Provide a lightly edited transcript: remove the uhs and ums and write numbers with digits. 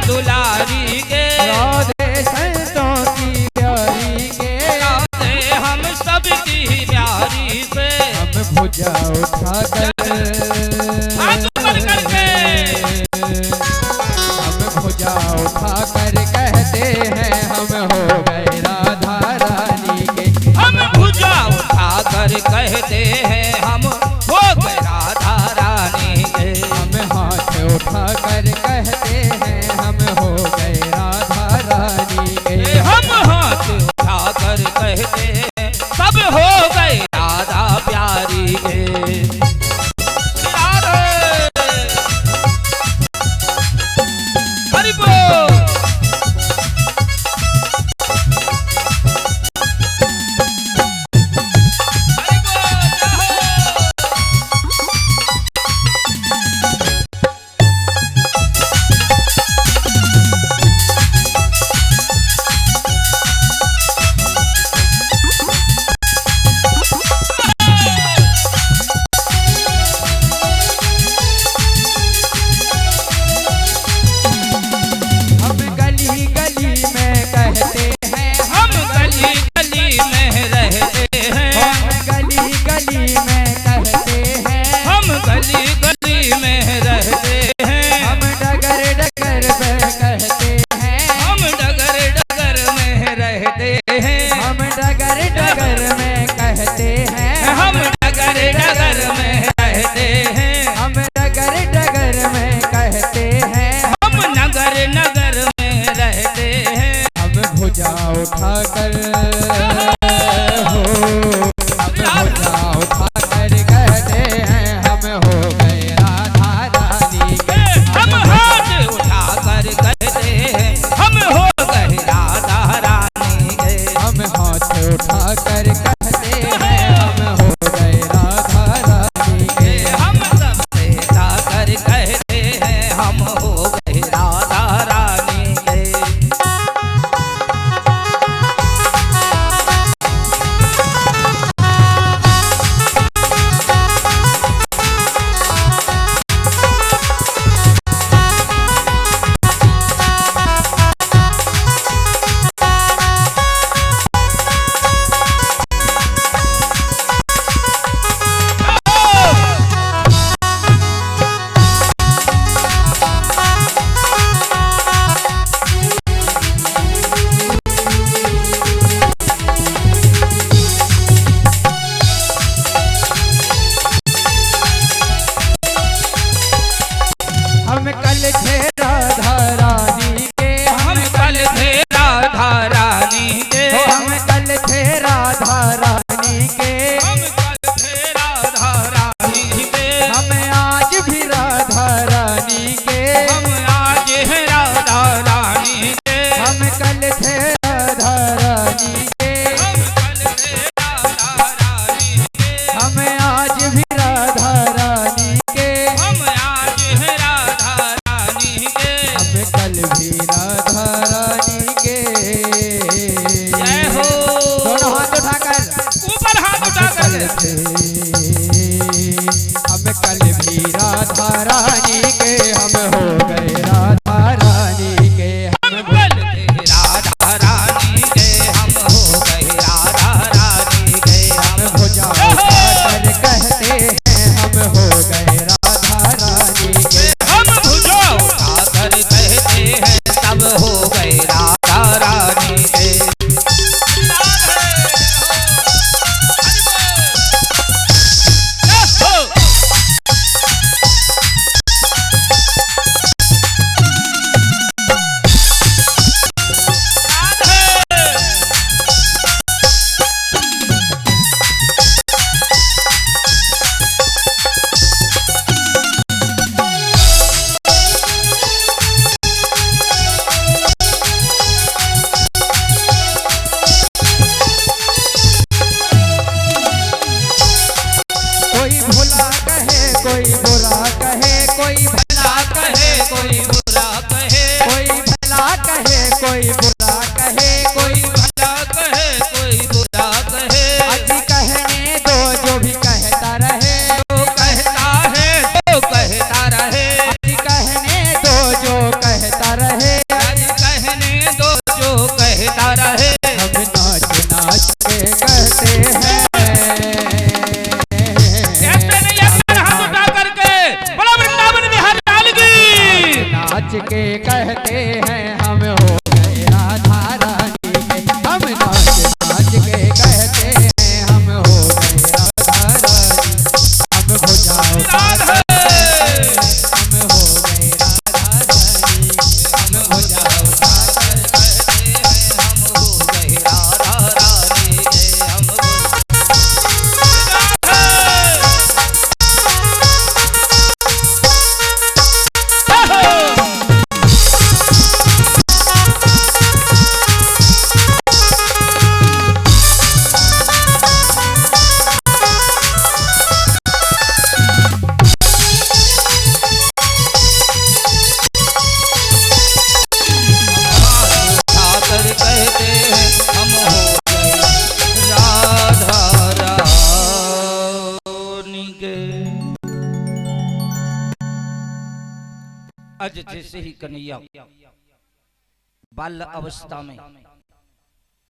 दुलारी के, राधे संतों की प्यारी के, राधे हम सब की प्यारी से। हम भुजा उठा कर, हाथ ऊपर करके, हम भुजा उठा कर कहते हैं हम हो गए राधा रानी के। हम भुजा उठा कर कहते हैं हम हो गए राधा रानी के। हम हाथ उठा कर कहते हैं हम हो गए राधा रानी के। हम हाथ उठा कर कहते हैं सब हो गए राधा प्यारी के। हरि बोल। उठा कर हो, हम भुजा उठा कर कहते हैं हम हो गए राधा रानी के। हम हाथ उठा कर कहते हैं हम हो गए राधा रानी के। हम हाथ उठा कर कहते हैं हम हो गए राधा रानी के। हम सबसे जाकर कहते हैं हम हो गए राधा रानी के। हम कल थे राधा रानी के। हम कल थे राधा रानी के। हम कल थे राधा रानी के। हम कल थे राधा रानी के। हम आज भी राधा रानी के। हम आज है राधा रानी के। हम कल थे राधा रानी के। हम कल थे राधा रानी के। हम आज भी राधा रानी के। हम आज है राधा रानी के। हम कल भी राधा रानी के। जय हो। दोनों हाथ उठाकर ऊपर हाथ उठा कल कर थे, हम कल भी राधा रानी के। हम हो गए राधा रानी के। हम कल थे राधा रानी के। हम हो गए राधा रानी के। हम भुजा उठाकर कहते हैं हम हो गए राधा रानी के। हम भुजा उठाकर कहते हैं सब हो गए राधा रानी के। कोई भला कहे कोई बुरा कहे, कोई भला कहे कोई बुरा कहे। कोई भला कहे कोई बुरा कहे, कोई भला कहे कोई बुरा कहे। आज कहने दो जो भी कहता रहे। जो कहता है तो कहता रहे। आज कहने दो जो कहता रहे। के कहते हैं हम हो गए राधा रानी के। हम नाच नाच के कहते हैं हम हो गए राधा रानी। हम हो जाओ राधे हम हो गए राधा रानी। हम हो जाओ सागर कहते हैं हम हो गए राधा रानी के। हम हो सागर कहते हैं हम हो गए राधा रानी के। अज जैसे ही कन्हैया बाल अवस्था में